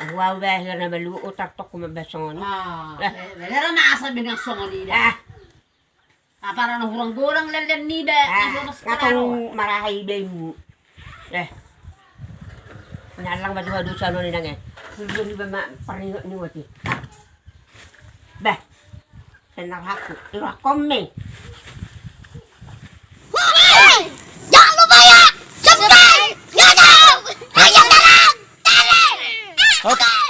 Wow, bahir na balu utak tok kumabasongon. Wala na asa binang songon nila. Para nang hurang-gurang lalen nida. Katong marahay day mo. Nalang ba duha sa ano nila nga? Sulbo ni ba paringot ni wati? Bah. Senang hakku. Ira komme. Hoy! Jangan lupa ya! Subscribe! YouTube! Ayo dalam! Tali! Oke!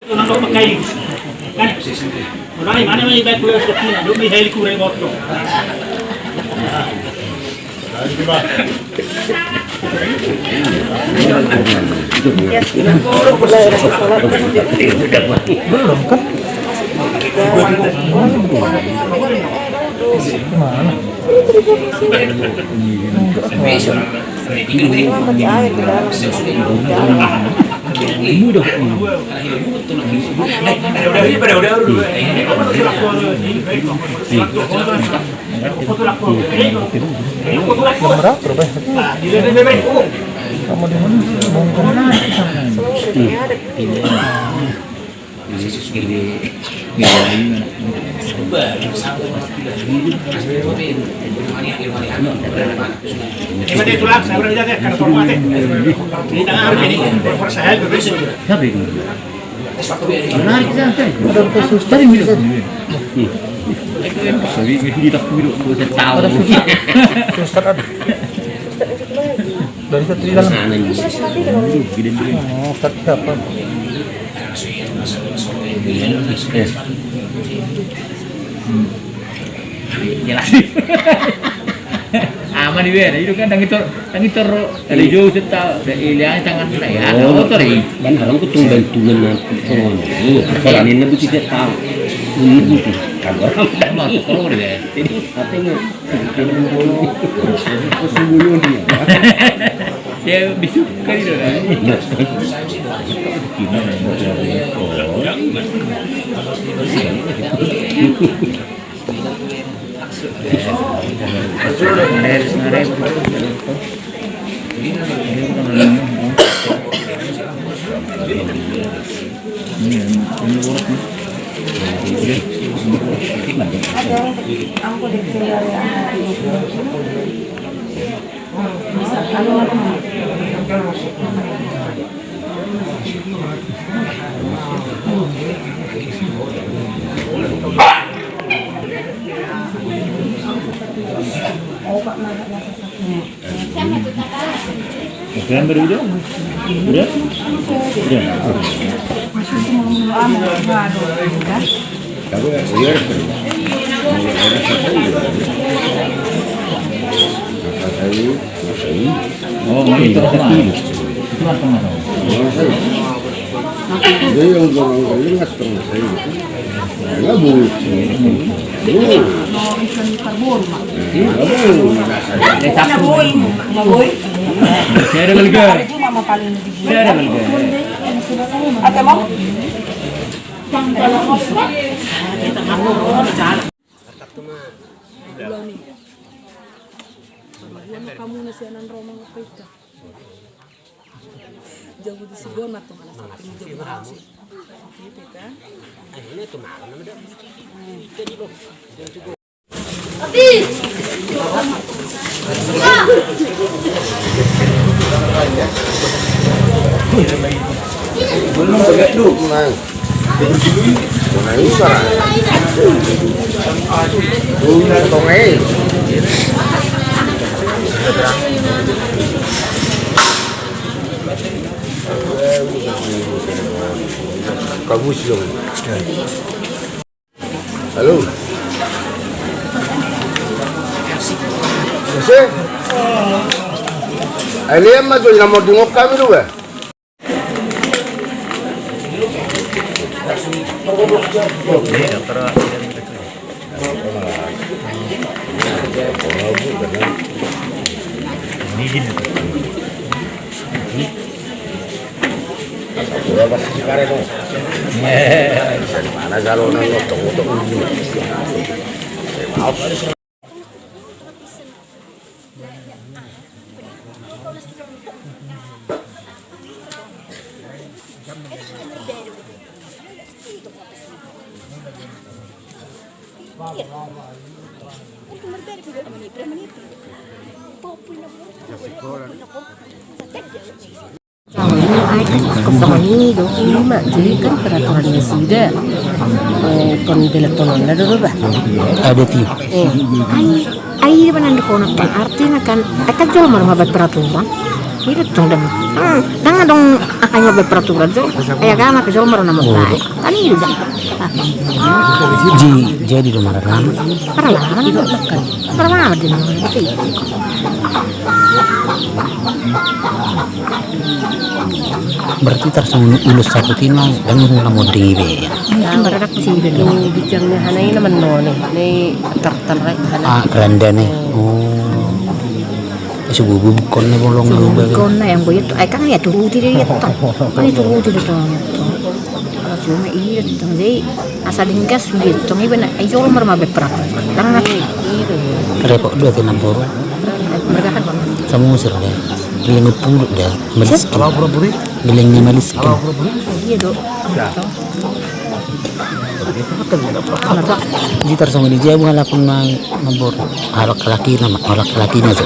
Nó bằng cây này mà nói mà nó bay quê sụp như lúc đi hay cua đây bọt rồi Dari satu di dalam. Oh, Ustaz siapa? Jelas. Aman di bawah, itu kan tangi tor dari jauh kita dari liang tangan saya. Motor ini. Dan orang tuh bantuan nanti orang kalau ini nanti tidak tahu. Kalau orang Motor deh. jadi katanya sembunyi dia. Ya bisuka itu kan. Kalian baru udah? Udah? Udah. Kamu lihat Oh, itu kecil. Itu apa mas? dia yang orang ingat sama saya itu nggak boleh Saya ada belga. Saya ada belga. Ate mo? Kamu nasianan Roma ngepita. Jauh di Sigon atau mana samping jauh berhasil. Gitu kan? Ini tuh makan nama dah. Jadi lo. Belum begitu dulu, Mang. Mana bisa? Tongai. Kagus dong. Halo. Sese. Aliam mah tuh nomor dungok kami dulu ya. Berapa sih kare dong? Dari mana kalau nongol tong ini? Maaf. Kembali dong ini mak jadi kan peraturannya sudah pendeletonan ada berapa? Ada tiga. Air mana ada konak kan artinya kan akan jual marah peraturan. Ini dong dan dong akan buat peraturan tuh kayak kan anak jual marah nama baik kan ini udah Jadi do marah lama. para lama itu kan para lama di mana itu. Berarti tersangka ulus sakutin mah dan mula mau dibe. Ya mereka sih dulu bicaranya hana ini menone nih tertarik hana. Randa nih. Subuh kon nih bolong dulu. Kon yang gue itu, kan ya turuti dia itu, kan itu turuti dia tuh. Kalau cuma iya tuh, jadi asal dingkas gitu, ini benar. Ayo lo merma beperak, karena itu. Repot dua tenang boro. Mereka kan Sama usir deh. Bilang puluk deh. Meliskin. Bilangnya meliskin. iya dok. Jadi tersangka di Jawa walaupun mabor. Orang laki nama, orang laki nasa.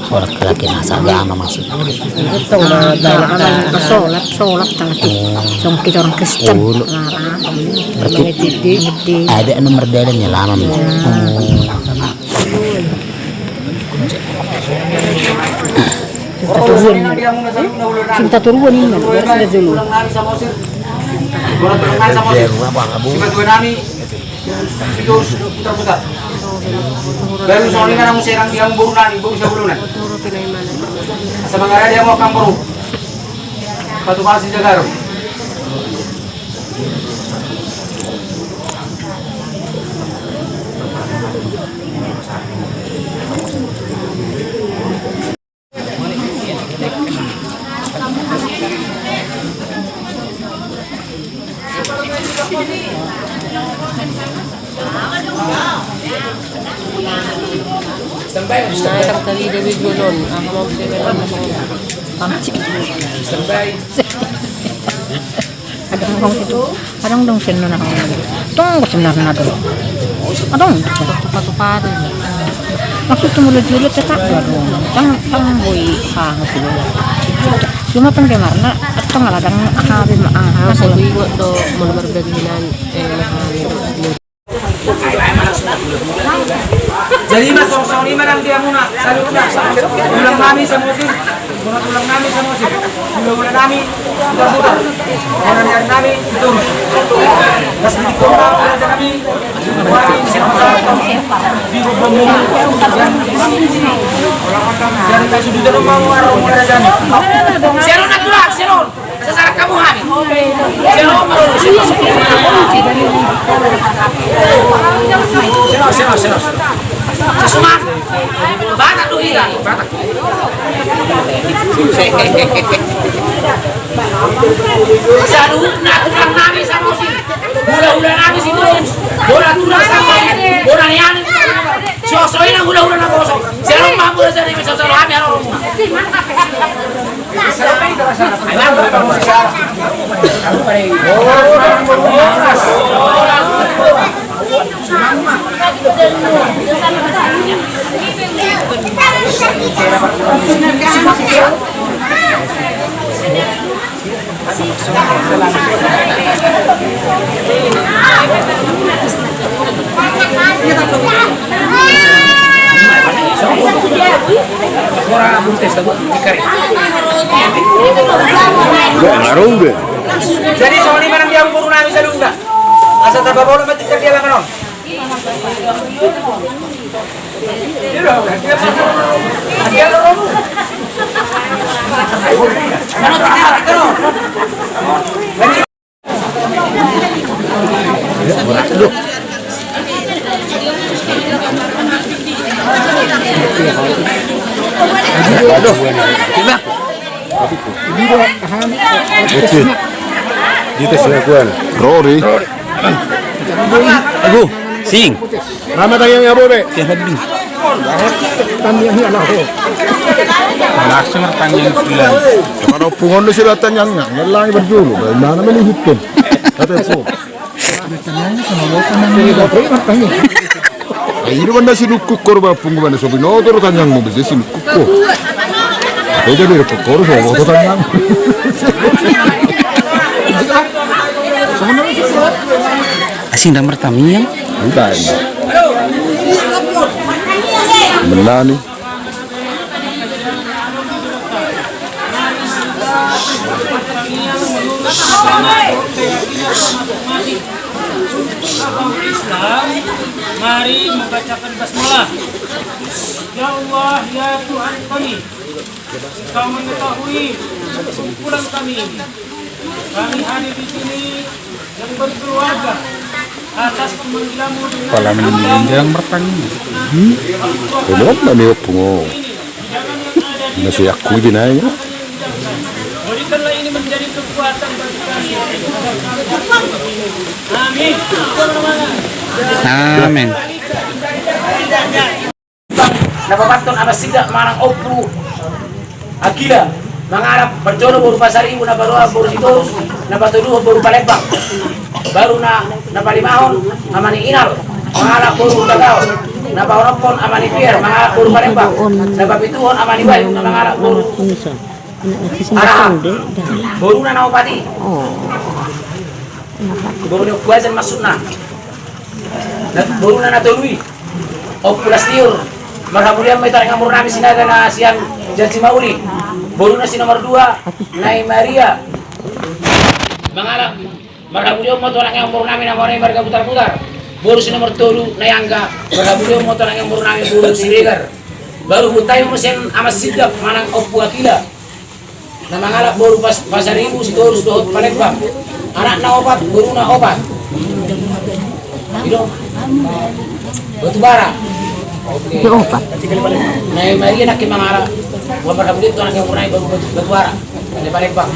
Orang laki nasa agama masuk. Itu dalam sholat tapi sama kita orang Kristen. Berarti ada nomor dalamnya lama. Cinta turun ini kan, sudah dulu. Baru soalnya kan aku serang dia buru nani, buru saya buru nani. Sebenarnya dia mau kampuru. Batu masih jaga. Sampai Tadi Dewi Golon, aku mau sampai. Ada ngomong situ, kadang dong seno nak ngomong. Tong sebenarnya ada. Adong tepat-tepat. Maksud tu mulut jual cetak dong. Tang boy sang silo. Cuma penggemarna atau ngaladang akabe mah. Saya ingat do mau berbagian jadi mas song lima nang dia muna salut na ulang kami sa musik ulang kami sa musik ulang kami sudah sudah ulang kami itu mas di kota ulang kami wali sama-sama di bumbu yang kita sudah mau warung ada jami seron natural seron sesar kamu hari seron baru seron Sesuma, batak tuh iya, batak. Saluna tulang namin sa musim. Hula-hula namin si Tones. Bola tulang sa musim. Bola niyan. So ina hula-hula na kosong. Siya ang mamula sa rin sa kami ano. Jadi soal ini mana dia puro namin sa lugar. Asa trabaho naman tika dia lang ano. Dito sila kuan. Rory. Ago, sing. Nama tayang nga bobe. Langsung tanyang sila. Kalau pungon na sila tanyang nga, ngalang berjulu. Dahil na naman ihitkin. Kata po. Ay, ini banda sinukuk korba pungo banda sobi no toro tanyang mo bese sinukuk ko. Ay, jadi rekor so mo tanyang. Asing damar tamiang. Bukan. Menani. Mari membacakan basmalah. Ya Allah, ya Tuhan kami, Engkau mengetahui kumpulan kami ini. Kami hadir di sini yang berkeluarga atas pemanggilanmu dengan Pala menunjang bertanya. Belum nani pungo. Nasi aku dinai. berikanlah ini menjadi kekuatan bagi kami. Amin. Amin. Napapanton amas sidak manang opru Agila mangarap berjono baru pasar ibu na baru situs na batuduh baru palembang baru na palimahon amani inal mangarap baru dagao na paunopon amani pier mangarap baru palembang na papituhon amani bayu na mangarap baru araham baru na naupati baru na kuwasan masuna baru na natului opulas tiur marhamulian may taring amur namin sinaga na siyang Jansi Mauli baru na si nomor 2 Nay Maria mangarap marhamulian mo talang amur namin na maray marga putar-putar baru si nomor 3 Nay Angga marhamulian mo talang amur namin baru si Regar baru hutayo mo siyang amas sidap manang opu akila na mangarap baru pasaribu si Torus dohot palembang anak na opat baru na opat ilo batubara. Oke. Nay Maria nak mangarap wa marhamulian to nang umray baru batubara di palembang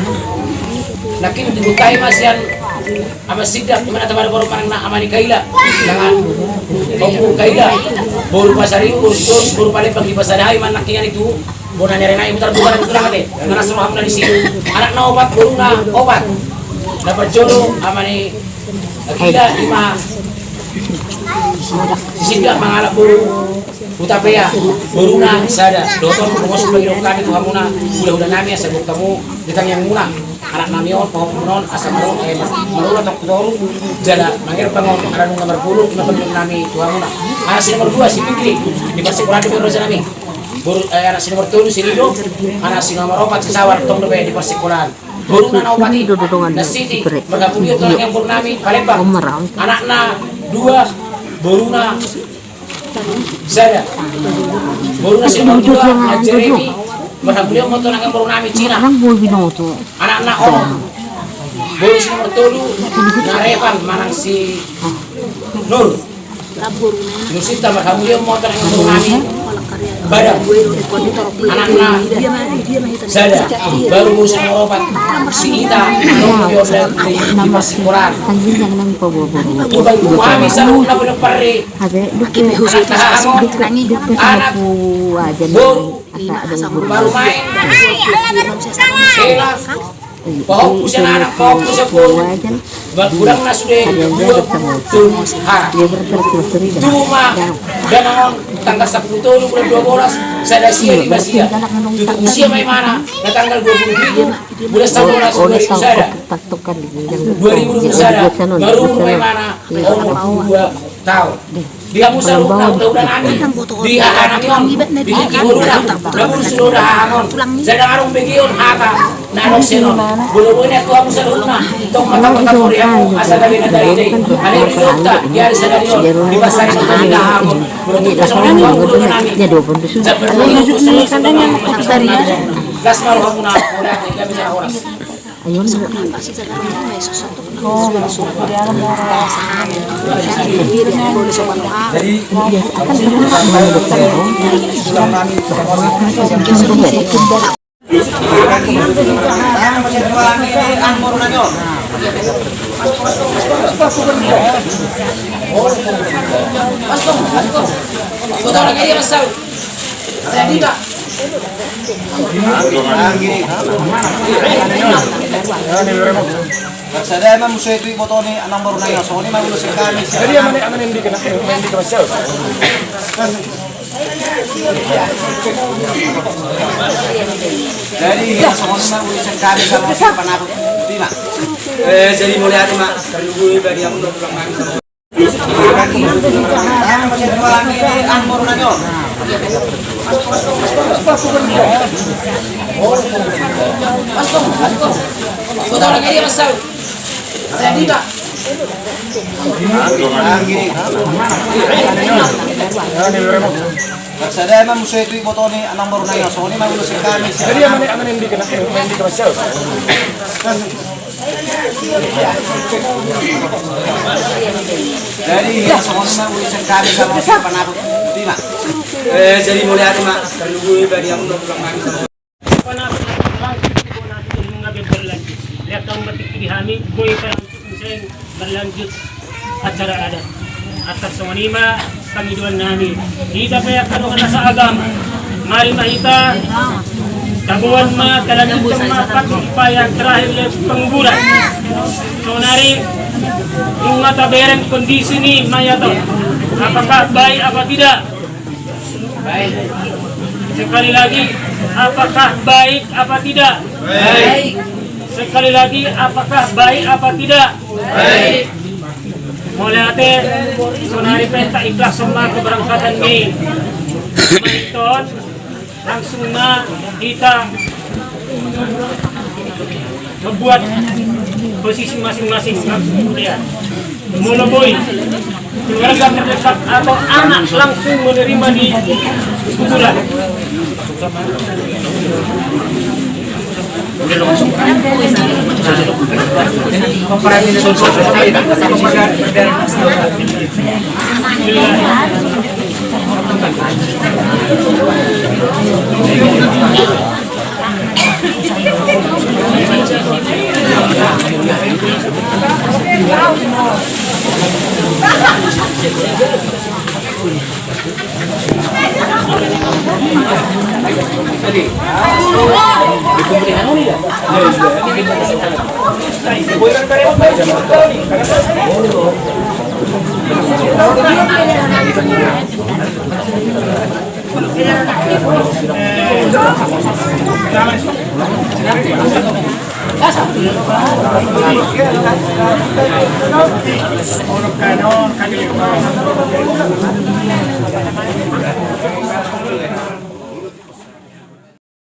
nakin dibukai masian ama sidak di mana tabar baru parang na amani kaila dengan opu kaila baru pasaribu baru palembang di pasadahay man nakingan itu bona nyari putar bukan itu nangate ngana suruh di sini anak na opat baru na opat dapat jodoh amani akila 5 sidak mangalap baru utapea baru na sada doktor mengusung bagi kami Tuhan muna udah nami asal kamu ditang yang muna anak nami on pohon non asal marun marun atau toru jala mangir pangon ada nomor 10 cuma bagi nami Tuhan muna anak si nomor 2 si Fikri di pasir kurang di roja nami baru anak si nomor 7 si Rido anak si nomor 4 si Sawar tong dobe di pasir kurang baru na naupati na Siti bergabung itu yang nami Palembang anak na 2 baru na Zada baru na si nomor 2 Jeremy berhabulian motor nang baru nami Cina anak-anak om baru si nomor 3 na Revan manang si Nur Nusita berhabulian motor nang baru nami badan anak-anak saya baru musim obat si Ita dan di Masikuran ubay kami sa luna po ng pare anak baru main sila pahok po siya na anak pahok po siya po magkulang na sulit 2 hari cuma ganang tanggal 10 tulong bulan 12 sa Dasia di Basia tutup usia may mana na tanggal 20 bulan 11 2000 sada 2000 sada marunong may mana umur 2 tahun dia musa luna udah nani dia anak yon di kibuluna namun sudah hangon sedang arung begion haka nanong senon bulu-bulunya tua musa luna tong mata-mata koreamu asal dari nadari deh ada yang dokta dia ada di pasar itu tidak hangon untuk personal tua bulu nani sampai ini sandanya dari gas malu kamu nak orang tidak bisa orang ayun pasti sekarang may sesuatu Saya memang musuh itu foto ni anang baru nanya, soalnya memang musuh kami. Jadi aman hindi ka masyaw. Jadi soalnya memang musuh kami sama panabot. Tima. Jadi mulai hati mak, terlebih bagi yang belum pulang lagi sama. Anang baru nanya. foto lagi dia masal jadi tak Saya memang musuh itu foto ni anang baru nanya, soalnya memang musuh kami. Jadi aman hindi ka masyaw. Jadi soalnya memang musuh kami sama panabot. Tima. Jadi mulai hati mak, terlebih bagi yang belum pulang lagi sama. Lihat kamu batik dihami, boy berlanjut misalnya berlanjut acara adat. Atas semanima kami doan nami. Kita payah kanu sa agama. Mari mahita tabuan ma talanjutkan ma pagpapaya terakhir le penguburan. So nari yung mataberang kondisi ni mayato. Apakah baik apa tidak? Baik. Sekali lagi, apakah baik apa tidak? Baik. Sekali lagi, apakah baik apa tidak? Baik. Mulai ate, sonari penta ikhlas semua keberangkatan ni. Maiton, langsung na kita membuat posisi masing-masing langsung lihat. Mula boy, keluarga terdekat atau anak langsung menerima di kuburan.